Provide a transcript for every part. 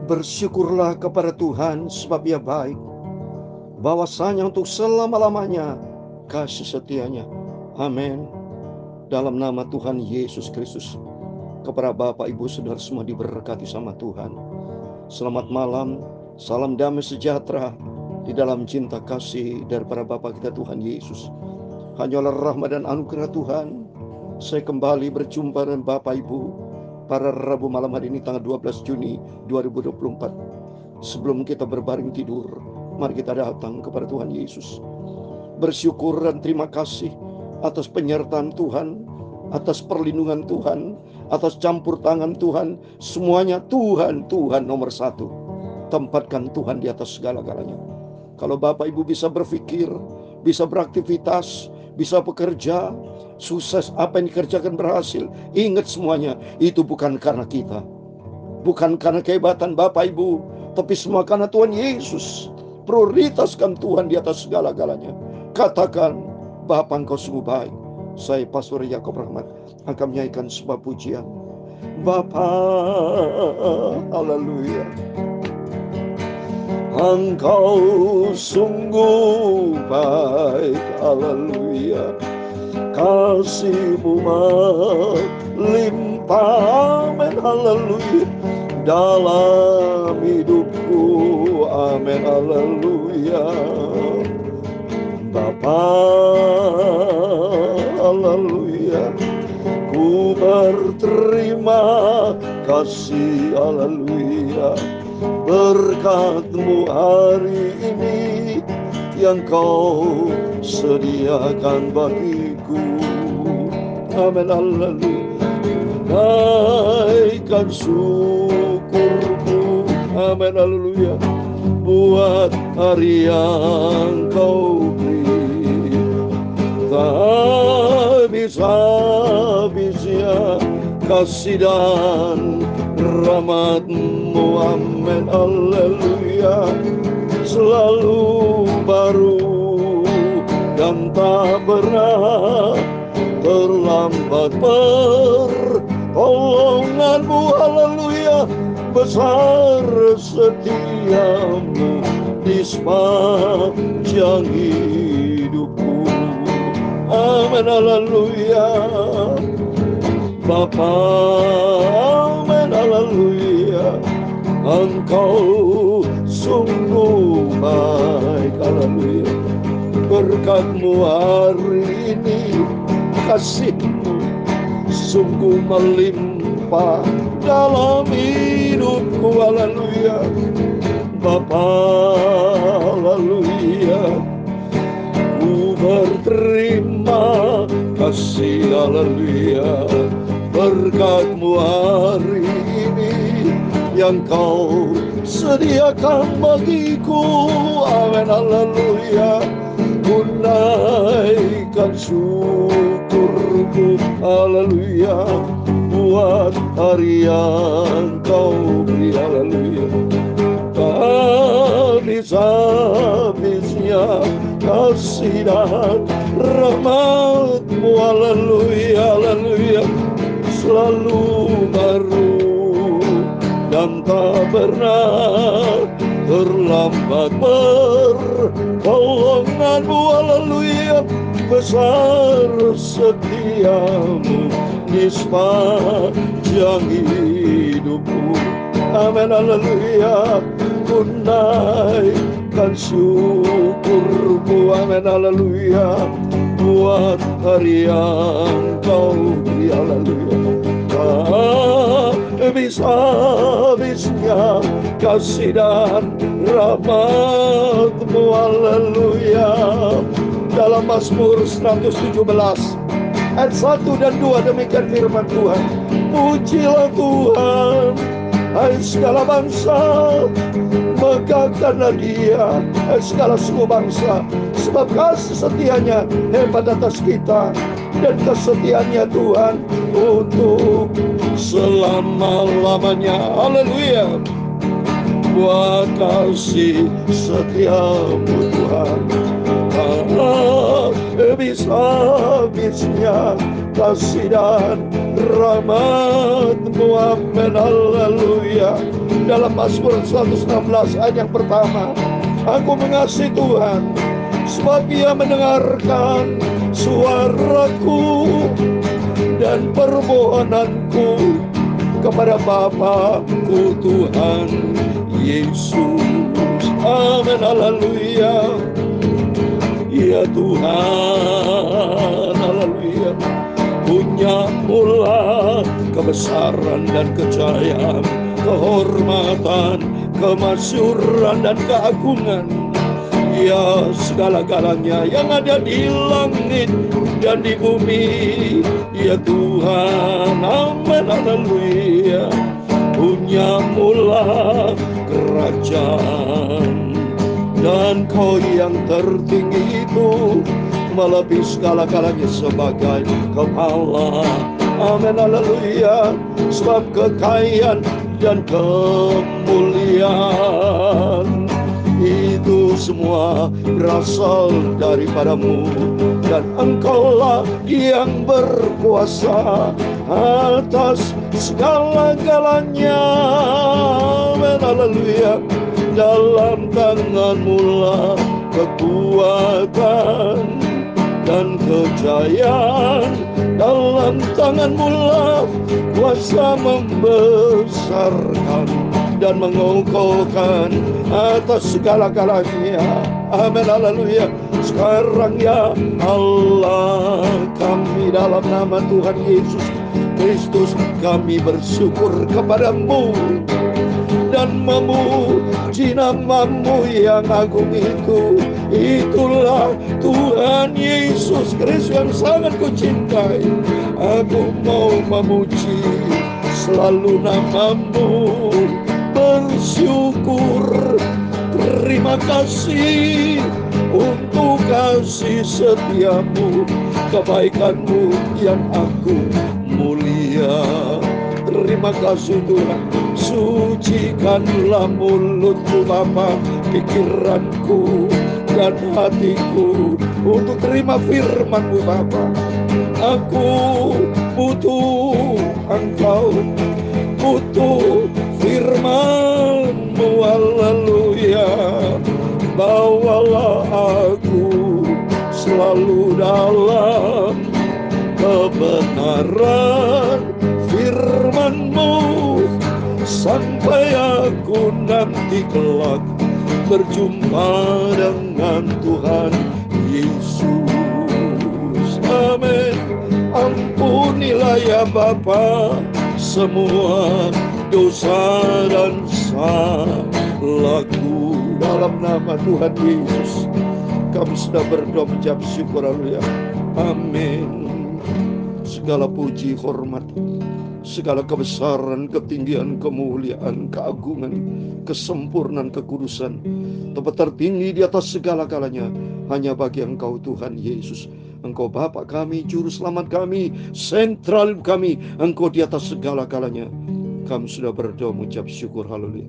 Bersyukurlah kepada Tuhan sebab Ia baik, bahwasanya untuk selama-lamanya kasih setianya. Amin. Dalam nama Tuhan Yesus Kristus, kepada Bapak Ibu Saudara semua diberkati sama Tuhan. Selamat malam, salam damai sejahtera di dalam cinta kasih daripada Bapa kita Tuhan Yesus. Hanyalah rahmat dan anugerah Tuhan, saya kembali berjumpa dengan Bapak Ibu pada Rabu malam hari ini tanggal 12 Juni 2024. Sebelum kita berbaring tidur, mari kita datang kepada Tuhan Yesus, bersyukur dan terima kasih atas penyertaan Tuhan, atas perlindungan Tuhan, atas campur tangan Tuhan. Semuanya Tuhan nomor satu. Tempatkan Tuhan di atas segala-galanya. Kalau Bapak Ibu bisa berpikir, bisa beraktivitas, bisa bekerja, sukses, apa yang dikerjakan berhasil, ingat semuanya itu bukan karena kita, bukan karena kehebatan Bapak Ibu, tapi semua karena Tuhan Yesus. Prioritaskan Tuhan di atas segala-galanya. Katakan, Bapa Engkau sungguh baik. Saya Pastor Yakob Rahmat akan menyanyikan sebuah pujian. Bapa, haleluya, Engkau sungguh baik, haleluya. Kasih-Mu melimpah, amin, haleluya, dalam hidupku, amin, haleluya. Bapa, haleluya, ku berterima kasih, haleluya, berkat-Mu hari ini yang Kau sediakan bagiku, amin, haleluya. Naikkan syukurku, amin, haleluya, buat hari yang Kau beri. Tak bisa-bisa kasih dan rahmat-Mu, amin, haleluya, selalu baru dan tak pernah terlambat. Pertolongan-Mu, haleluya, besar setia-Mu di sepanjang hidupku, amin, haleluya. Bapa, amin, haleluya, Engkau sungguh baik, haleluya. Berkat-Mu hari ini, kasih-Mu sungguh melimpah dalam hidupku, haleluya. Bapa, haleluya, ku berterima kasih, haleluya, berkat-Mu hari ini yang Kau sediakan bagiku, amin, haleluya. Ku naikkan syukurku, haleluya, buat hari yang Kau beri, haleluya. Tak bisa-habisnya kasih dan rahmat-Mu, haleluya, haleluya, selalu baru dan tak pernah terlambat. Pertolongan-Mu, haleluya, besar setia-Mu di sepanjang hidupku, amin, haleluya. Ku naikkan syukurku, amin, haleluya, buat hari yang Kau beri, haleluya. Tak bisa-habisnya kasih dan rahmat-Mu, haleluya. Dalam Mazmur 117 ayat 1 dan 2 demikian firman Tuhan. Pujilah Tuhan, hai segala bangsa, megahkanlah Dia, hai segala suku bangsa, sebab kasih setianya hebat atas kita, dan kesetiaannya Tuhan untuk selama-lamanya, haleluya. Buat kasih setiamu Tuhan, karena bisa-bisanya kasih dan rahmat-Mu. Amin, haleluya. Dalam Mazmur 116 ayat yang pertama, aku mengasihi Tuhan sebab Ia mendengarkan suaraku dan permohonanku kepada Bapa-Ku Tuhan Yesus. Amin, haleluya. Ya Tuhan, haleluya. Punya mula kebesaran dan kejayaan, kehormatan, kemasyhuran dan keagungan. Ya, segala-galanya yang ada di langit dan di bumi. Ya Tuhan, amin, haleluya. Punya mula kerajaan, dan Kau yang tertinggi itu melebihi segala-galanya sebagai kepala. Amin, haleluya. Sebab kekayaan dan kemuliaan itu semua berasal daripada-Mu, dan Engkaulah yang berkuasa atas segala-galanya. Amin, haleluya. Dalam tangan-Mu lah kekuatan dan kejayaan, dalam tangan-Mu lah kuasa membesarkan dan mengokohkan atas segala-galanya. Amin, haleluya. Sekarang ya Allah, kami dalam nama Tuhan Yesus Kristus, kami bersyukur kepada-Mu dan memuji nama-Mu yang agung itu. Itulah Tuhan Yesus Kristus yang sangat kucintai. Aku mau memuji selalu nama-Mu, bersyukur, terima kasih untuk kasih setia-Mu, kebaikan-Mu yang agung mulia. Terima kasih Tuhan. Sucikanlah mulut-Mu Bapa, pikiranku dan hatiku untuk terima firman-Mu Bapa. Aku butuh Engkau, butuh firman-Mu, haleluya. Bawalah aku selalu dalam kebenaran firman-Mu, sampai aku nanti kelak berjumpa dengan Tuhan Yesus. Amin. Ampunilah ya Bapa semua dosa dan salahku. Dalam nama Tuhan Yesus kami sudah berdoa mengucap syukur, haleluya. Amin. Segala puji, hormat, segala kebesaran, ketinggian, kemuliaan, keagungan, kesempurnaan, kekudusan, tempat tertinggi di atas segala-galanya hanya bagi Engkau Tuhan Yesus. Engkau Bapa kami, Juru Selamat kami, sentral kami. Engkau di atas segala-galanya. Kami sudah berdoa mengucap syukur, haleluya.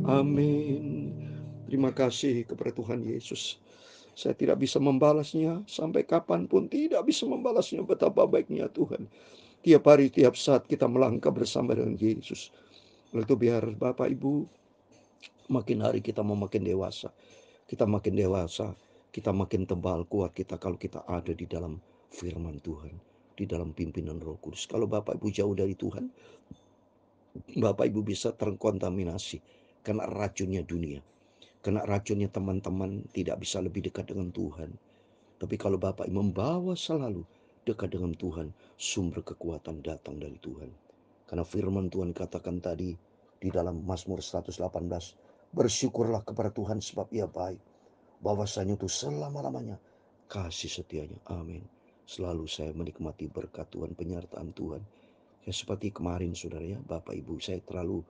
Amin. Terima kasih kepada Tuhan Yesus. Saya tidak bisa membalasnya, sampai kapanpun tidak bisa membalasnya. Betapa baiknya Tuhan. Tiap hari, tiap saat kita melangkah bersama dengan Yesus. Oleh itu biar Bapak Ibu, makin hari kita makin dewasa. Kita makin dewasa, kita makin tebal kuat kita kalau kita ada di dalam firman Tuhan, di dalam pimpinan Roh Kudus. Kalau Bapak Ibu jauh dari Tuhan, Bapak Ibu bisa terkontaminasi kena racunnya dunia, kena racunnya teman-teman, tidak bisa lebih dekat dengan Tuhan. Tapi kalau Bapak Ibu membawa selalu dekat dengan Tuhan, sumber kekuatan datang dari Tuhan. Karena firman Tuhan katakan tadi di dalam Mazmur 118, bersyukurlah kepada Tuhan sebab Ia baik, bahwasanya itu selama-lamanya kasih setianya. Amin. Selalu saya menikmati berkat Tuhan, penyertaan Tuhan. Ya seperti kemarin saudara ya, Bapak Ibu, saya terlalu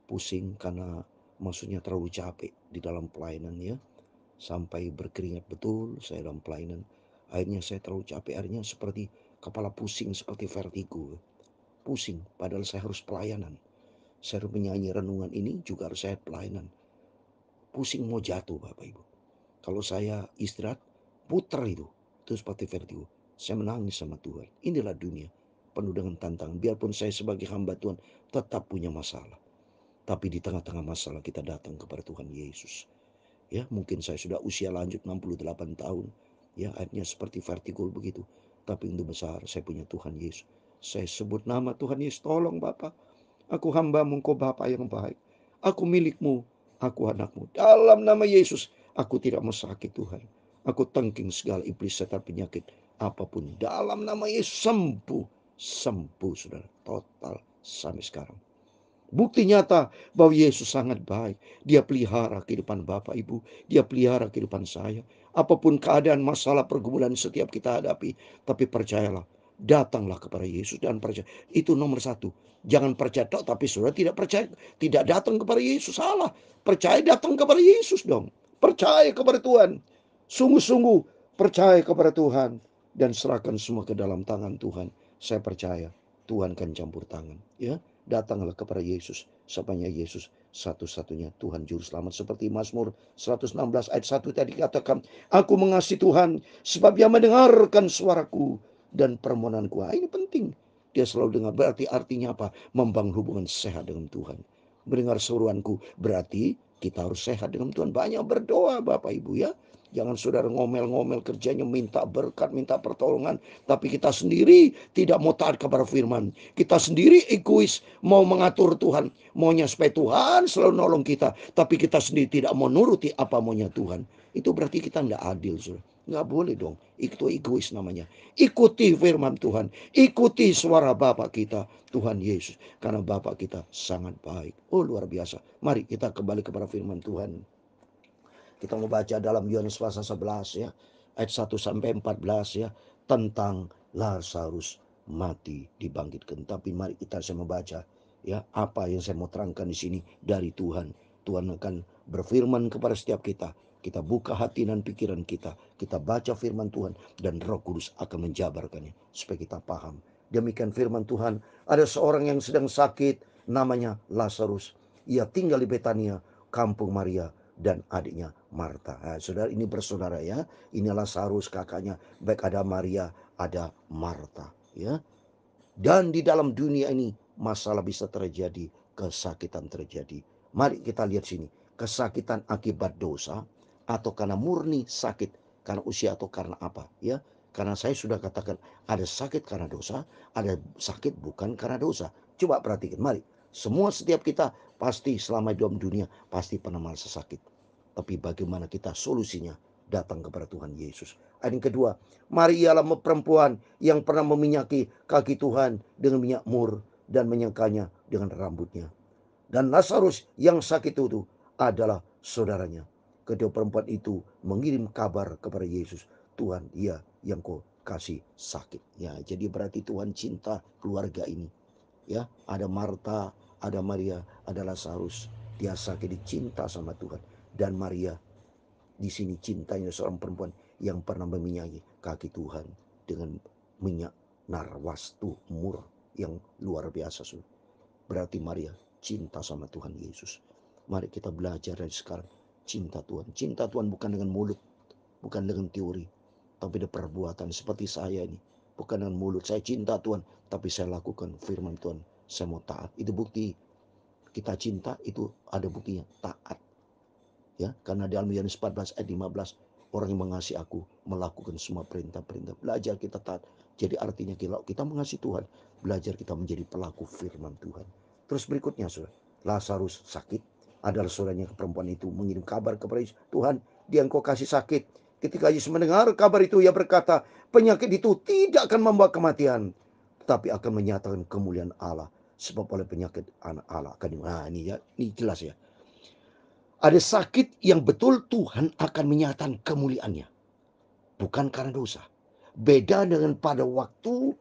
pusing karena maksudnya terlalu capek di dalam pelayanan ya. Sampai berkeringat betul saya dalam pelayanan. Akhirnya saya terlalu capek, akhirnya seperti kepala pusing, seperti vertigo. Pusing, padahal saya harus pelayanan. Saya harus menyanyi renungan ini, juga harus saya pelayanan. Pusing mau jatuh Bapak Ibu. Kalau saya istirahat, puter itu seperti vertigo. Saya menangis sama Tuhan. Inilah dunia. penuh dengan tantangan. Biarpun saya sebagai hamba Tuhan tetap punya masalah. Tapi di tengah-tengah masalah kita datang kepada Tuhan Yesus. Ya, mungkin saya sudah usia lanjut 68 tahun. Ya, akhirnya seperti vertigo begitu. Tapi untuk besar saya punya Tuhan Yesus. Saya sebut nama Tuhan Yesus, tolong Bapa. Aku hamba-Mu, Engkau Bapa yang baik. Aku milik-Mu, aku anak-Mu. Dalam nama Yesus, aku tidak mau sakit Tuhan. Aku tengking segala iblis setan penyakit apapun. Dalam nama Yesus sembuh. Sembuh saudara, total sampai sekarang. Bukti nyata bahwa Yesus sangat baik. Dia pelihara kehidupan Bapak Ibu. Dia pelihara kehidupan saya. Apapun keadaan, masalah, pergumulan setiap kita hadapi. Tapi percayalah, datanglah kepada Yesus dan percaya. Itu nomor satu. Jangan percaya tok, tapi saudara tidak percaya. Tidak datang kepada Yesus, salah. Percaya, datang kepada Yesus dong. Percaya kepada Tuhan. Sungguh-sungguh percaya kepada Tuhan. Dan serahkan semua ke dalam tangan Tuhan. Saya percaya Tuhan akan campur tangan. Ya, datanglah kepada Yesus. Sapanya Yesus satu-satunya Tuhan Juru Selamat. Seperti Mazmur 116 ayat 1 tadi katakan, aku mengasihi Tuhan sebab Dia mendengarkan suaraku dan permohonanku. Ini penting. Dia selalu dengar. Berarti artinya apa? Membangun hubungan sehat dengan Tuhan. Mendengar seruanku berarti kita harus sehat dengan Tuhan. Banyak berdoa Bapak Ibu ya. Jangan saudara ngomel-ngomel kerjanya minta berkat, minta pertolongan. Tapi kita sendiri tidak mau taat kepada firman. Kita sendiri egois, mau mengatur Tuhan. Maunya supaya Tuhan selalu nolong kita. Tapi kita sendiri tidak mau nuruti apa maunya Tuhan. Itu berarti kita tidak adil. Saudara. Nggak boleh dong. Itu egois namanya. Ikuti firman Tuhan. Ikuti suara Bapa kita, Tuhan Yesus. Karena Bapa kita sangat baik. Oh luar biasa. Mari kita kembali kepada firman Tuhan. Kita mau baca dalam Yohanes pasal 11 ya. Ayat 1 sampai 14 ya. Tentang Lazarus mati dibangkitkan. Tapi mari kita saya membaca ya apa yang saya mau terangkan di sini dari Tuhan. Tuhan akan berfirman kepada setiap kita. Kita buka hati dan pikiran kita. Kita baca firman Tuhan dan Roh Kudus akan menjabarkannya supaya kita paham. Demikian firman Tuhan. Ada seorang yang sedang sakit namanya Lazarus. Ia tinggal di Betania, kampung Maria dan adiknya Marta. Nah, saudara, ini bersaudara ya. Ini Lazarus kakaknya. Baik ada Maria, ada Marta ya. Dan di dalam dunia ini masalah bisa terjadi, kesakitan terjadi. Mari kita lihat sini. Kesakitan akibat dosa atau karena murni sakit karena usia atau karena apa ya. Karena saya sudah katakan ada sakit karena dosa, ada sakit bukan karena dosa. Coba perhatikan, mari. Semua setiap kita pasti selama dalam dunia pasti pernah merasa sakit. Tapi bagaimana kita solusinya? Datang kepada Tuhan Yesus. Ayat yang kedua, Maria adalah perempuan yang pernah meminyaki kaki Tuhan dengan minyak mur dan menyangkanya dengan rambutnya. Dan Lazarus yang sakit itu adalah saudaranya. Kedua perempuan itu mengirim kabar kepada Yesus. Tuhan, dia yang kau kasih sakit. Ya, jadi berarti Tuhan cinta keluarga ini. Ya, ada Marta, ada Maria, ada Lazarus. Dia sakit dicinta sama Tuhan. Dan Maria di sini cintanya seorang perempuan yang pernah meminyaki kaki Tuhan dengan minyak narwastu mur yang luar biasa. Berarti Maria cinta sama Tuhan Yesus. Mari kita belajar dari sekarang cinta Tuhan. Cinta Tuhan bukan dengan mulut, bukan dengan teori, tapi dengan perbuatan seperti saya ini. Bukan dengan mulut, saya cinta Tuhan, tapi saya lakukan firman Tuhan. Saya mau taat. Itu bukti kita cinta, itu ada buktinya taat. Ya, karena dalam Yohanes 14 ayat 15, orang yang mengasihi aku melakukan semua perintah-perintah. Belajar kita taat. Jadi artinya kita mengasihi Tuhan, belajar kita menjadi pelaku firman Tuhan. Terus berikutnya, saudara, Lazarus sakit. Adalah saudaranya perempuan itu mengirim kabar kepada Yesus, Tuhan, dia engkau kasih sakit. Ketika Yesus mendengar kabar itu, ia berkata, penyakit itu tidak akan membawa kematian, tetapi akan menyatakan kemuliaan Allah. Sebab oleh penyakit anak Allah akan ini ya, ini jelas ya. Ada sakit yang betul Tuhan akan menyatakan kemuliaannya. Bukan karena dosa. Beda dengan pada waktu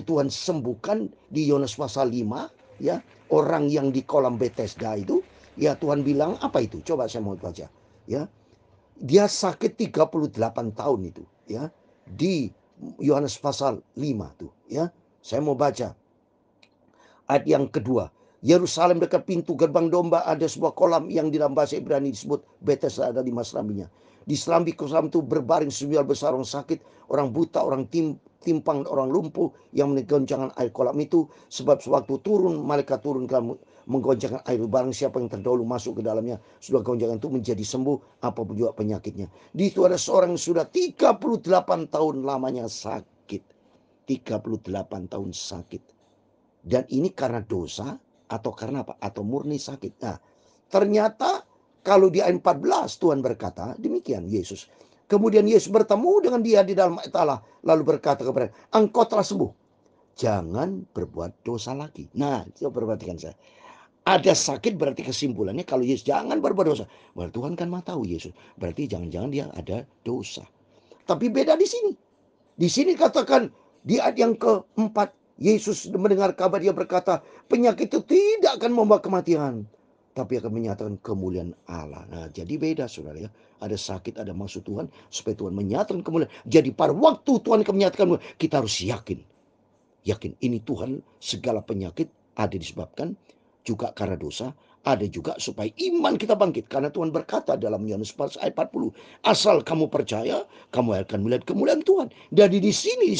Tuhan sembuhkan di Yohanes pasal 5. Ya, orang yang di kolam Bethesda itu. Ya, Tuhan bilang apa itu? Coba saya mau baca. Ya, dia sakit 38 tahun itu. Ya, di Yohanes pasal 5 tuh. Ya, saya mau baca. Ayat yang kedua. Yerusalem dekat pintu gerbang domba ada sebuah kolam yang di dalam bahasa Ibrani disebut Bethesda, ada 5 serambinya. Di serambi kolam itu berbaring 9 besar orang sakit, orang buta, orang timpang orang lumpuh yang menggoncangkan air kolam itu. Sebab sewaktu turun, malaikat turun ke menggoncangkan air. Barang siapa yang terdahulu masuk ke dalamnya, sudah goncangan itu menjadi sembuh apapun juga penyakitnya. Di situ ada seorang yang sudah 38 tahun lamanya sakit. 38 tahun sakit. Dan ini karena dosa atau karena apa? Atau murni sakit. Nah, ternyata kalau di ayat 14 Tuhan berkata demikian Yesus. Kemudian Yesus bertemu dengan dia di dalam ayat Allah. Lalu berkata kepada dia, engkau telah sembuh. Jangan berbuat dosa lagi. Nah, coba perhatikan saya. Ada sakit berarti kesimpulannya kalau Yesus jangan berbuat dosa. Berarti Tuhan kan mau tahu Yesus. Berarti jangan-jangan dia ada dosa. Tapi beda di sini. Di sini katakan di ayat yang keempat. Yesus mendengar kabar, dia berkata, penyakit itu tidak akan membawa kematian, tapi akan menyatakan kemuliaan Allah. Nah, jadi beda saudara ya. Ada sakit, ada maksud Tuhan supaya Tuhan menyatakan kemuliaan. Jadi pada waktu Tuhan akan menyatakan, kita harus yakin. Yakin ini Tuhan, segala penyakit ada disebabkan juga karena dosa, ada juga supaya iman kita bangkit. Karena Tuhan berkata dalam Yohanes 4 ayat 40, asal kamu percaya, kamu akan melihat kemuliaan Tuhan. Jadi di sini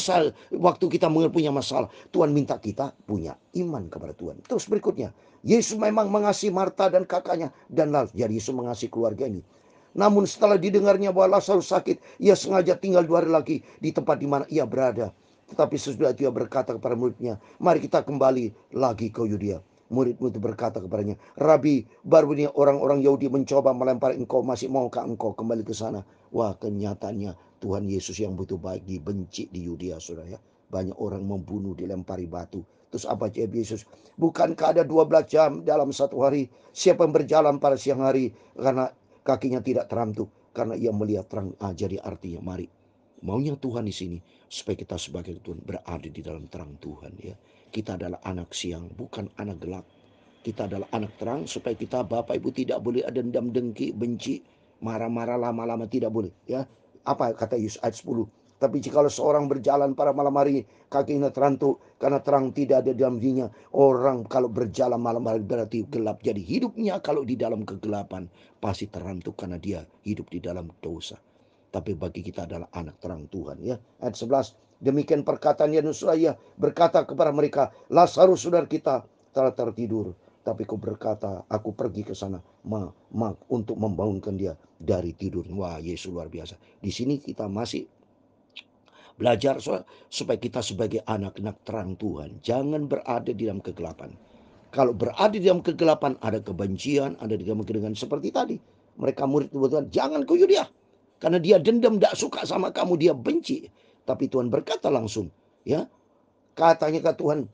waktu kita punya masalah, Tuhan minta kita punya iman kepada Tuhan. Terus berikutnya, Yesus memang mengasihi Marta dan kakaknya dan Lazarus. Jadi Yesus mengasihi keluarga ini. Namun setelah didengarnya bahwa Lazarus sakit, ia sengaja tinggal 2 hari lagi di tempat di mana ia berada. Tetapi sesudah itu ia berkata kepada muridnya, mari kita kembali lagi ke Yudea. Murid-murid berkata kepadanya, Rabi, baru ini orang-orang Yahudi mencoba melempar engkau, masih maukah engkau kembali ke sana? Wah, kenyataannya Tuhan Yesus yang begitu baik dibenci di Yudea, saudara ya. Banyak orang membunuh, dilempari batu. Terus apa jawab Yesus? Bukankah ada 12 jam dalam satu hari? Siapa yang berjalan pada siang hari karena kakinya tidak terantuk, karena ia melihat terang. Jadi artinya mari. Maunya Tuhan di sini supaya kita sebagai Tuhan berada di dalam terang Tuhan ya. Kita adalah anak siang, bukan anak gelap. Kita adalah anak terang supaya kita Bapak Ibu tidak boleh ada dendam, dengki, benci, marah-marah lama-lama, tidak boleh ya. Apa kata Yesus ayat 10? Tapi jikalau seorang berjalan pada malam hari, kakinya terantuk karena terang tidak ada dalam dirinya. Orang kalau berjalan malam hari berarti gelap. Jadi hidupnya kalau di dalam kegelapan pasti terantuk karena dia hidup di dalam dosa. Tapi bagi kita adalah anak terang Tuhan ya. Ayat 11. Demikian perkataan Yesus berkata kepada mereka, Lazarus saudara kita telah tertidur. Tapi kau berkata, aku pergi ke sana untuk membangunkan dia dari tidur. Wah, Yesus luar biasa. Di sini kita masih belajar supaya kita sebagai anak-anak terang Tuhan jangan berada di dalam kegelapan. Kalau berada di dalam kegelapan ada kebencian, ada dengan seperti tadi. Mereka murid Tuhan, jangan ke Yudea. Karena dia dendam, tidak suka sama kamu, dia benci. Tapi Tuhan berkata langsung, ya. Katanya ke Tuhan,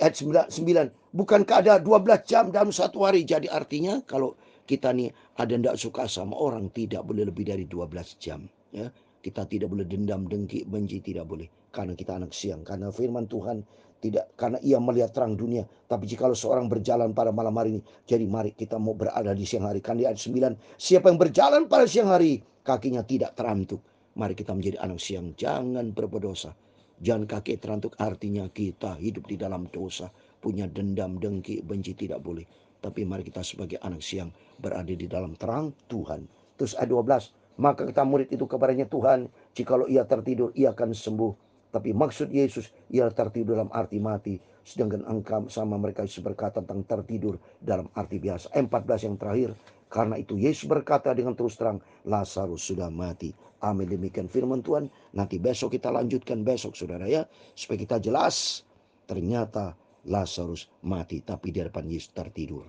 ayat 9, bukankah ada 12 jam dalam satu hari? Jadi artinya kalau kita nih ada tidak suka sama orang, tidak boleh lebih dari 12 jam. Ya. Kita tidak boleh dendam, dengki, benci, tidak boleh. Karena kita anak siang. Karena firman Tuhan tidak, karena ia melihat terang dunia. Tapi jika seorang berjalan pada malam hari ini, jadi mari kita mau berada di siang hari. Kan di ayat 9, siapa yang berjalan pada siang hari, kakinya tidak terantuk. Mari kita menjadi anak siang, jangan berbuat dosa. Jangan kaki terantuk artinya kita hidup di dalam dosa. Punya dendam, dengki, benci, tidak boleh. Tapi mari kita sebagai anak siang berada di dalam terang Tuhan. Terus ayat 12. Maka kata murid itu kepadanya, Tuhan, jikalau ia tertidur, ia akan sembuh. Tapi maksud Yesus, ia tertidur dalam arti mati. Sedangkan engkau sama mereka Yesus berkata tentang tertidur dalam arti biasa. 14 yang terakhir. Karena itu Yesus berkata dengan terus terang, Lazarus sudah mati. Amin, demikian firman Tuhan. Nanti besok kita lanjutkan besok saudara ya. Supaya kita jelas. Ternyata Lazarus mati, tapi di hadapan Yesus tertidur.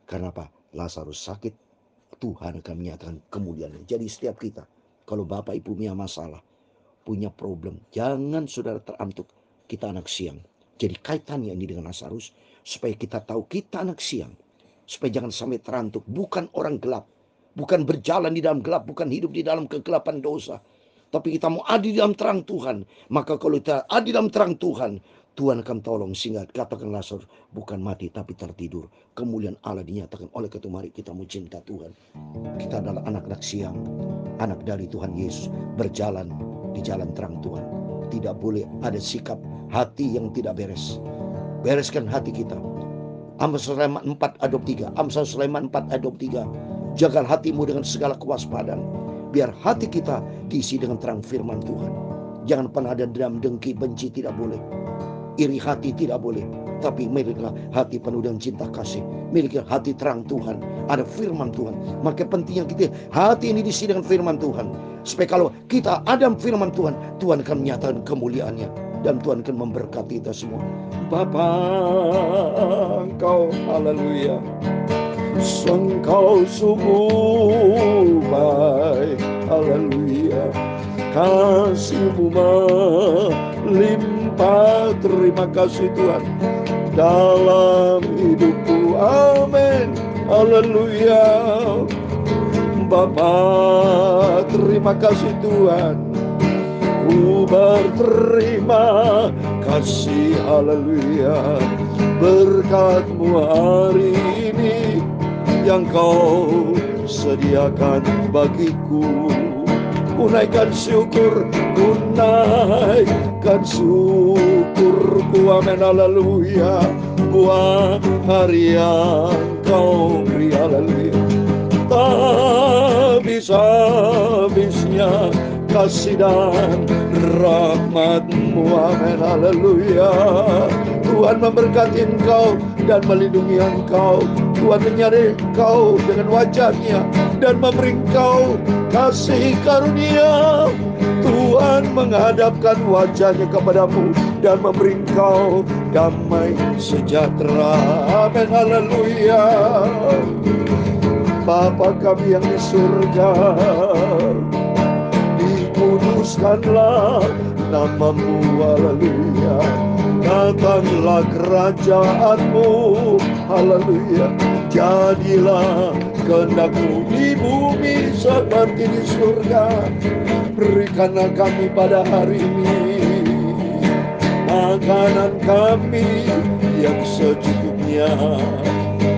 Karena apa? Lazarus sakit. Tuhan akan menyatakan kemuliaan. Jadi setiap kita, kalau Bapak Ibu punya masalah, punya problem, jangan saudara terantuk. Kita anak siang. Jadi kaitannya ini dengan Lazarus, supaya kita tahu kita anak siang. Supaya jangan sampai terantuk. Bukan orang gelap. Bukan berjalan di dalam gelap. Bukan hidup di dalam kegelapan dosa. Tapi kita mau ada di dalam terang Tuhan. Maka kalau kita ada di dalam terang Tuhan, Tuhan akan tolong sehingga katakan Lazarus bukan mati tapi tertidur. Kemuliaan Allah dinyatakan oleh ketua. Mari kita mau cinta Tuhan. Kita adalah anak-anak siang, anak dari Tuhan Yesus, berjalan di jalan terang Tuhan. Tidak boleh ada sikap hati yang tidak beres. Bereskan hati kita. Amsal Sulaiman 4 ayat 23. Amsal Sulaiman 4 ayat 23. Jagalah hatimu dengan segala kewaspadaan, biar hati kita diisi dengan terang firman Tuhan. Jangan pernah ada dendam, dengki, benci, tidak boleh. Iri hati tidak boleh. Tapi milikilah hati penuh dengan cinta kasih. Milikilah hati terang Tuhan. Ada firman Tuhan. Maka pentingnya kita hati ini diisi dengan firman Tuhan. Supaya kalau kita ada firman Tuhan, Tuhan akan menyatakan kemuliaannya. Dan Tuhan akan memberkati kita semua. Bapa, Engkau haleluya. Engkau sungguh baik, haleluya. Kasih-Mu melimpah, terima kasih Tuhan dalam hidupku, amin, haleluya. Bapa, terima kasih Tuhan, ku berterima kasih, haleluya. Berkat-Mu hari ini yang Kau sediakan bagiku. Ku naikkan syukur, ku naikkan syukurku, amin, haleluya. Buat hari yang Kau beri, haleluya. Tak bisa-habisnya kasih dan rahmat-Mu, amin, haleluya. Tuhan memberkati engkau dan melindungi engkau. Tuhan menyadari engkau dengan wajah-Nya dan memberi engkau kasih karunia. Tuhan menghadapkan wajah-Nya kepadamu dan memberi engkau damai sejahtera, amin, haleluya. Bapa kami yang di surga, dikuduskanlah nama-Mu, haleluya. Datanglah kerajaan-Mu, haleluya. Jadilah kehendak-Mu di bumi seperti di surga. Berikanlah kami pada hari ini makanan kami yang secukupnya,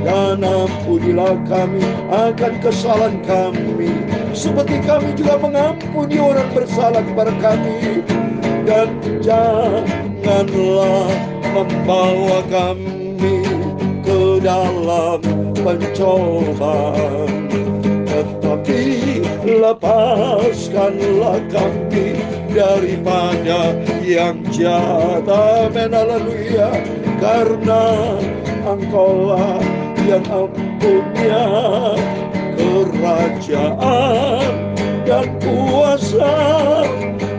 dan ampunilah kami akan kesalahan kami, seperti kami juga mengampuni orang bersalah kepada kami. Dan janganlah membawa kami ke dalam pencobaan, tetapi lepaskanlah kami daripada yang jahat, amin, haleluya. Karena Engkaulah yang punya kerajaan dan kuasa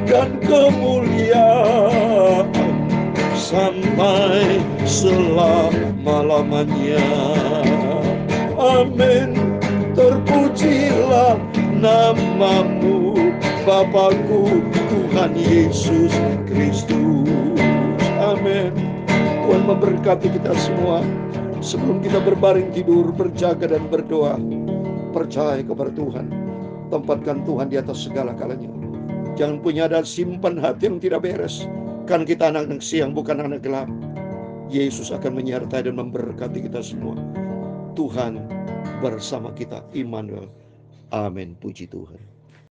dan kemuliaan sampai selama-lamanya, amin. Terpujilah nama-Mu, Bapakku, Tuhan Yesus Kristus, amin. Tuhan memberkati kita semua. Sebelum kita berbaring tidur, berjaga dan berdoa, percaya kepada Tuhan. Tempatkan Tuhan di atas segala kalanya. Jangan punya dan simpan hati yang tidak beres. Kan kita anak-anak siang, bukan anak gelap. Yesus akan menyertai dan memberkati kita semua. Tuhan bersama kita, Immanuel. Amin. Puji Tuhan.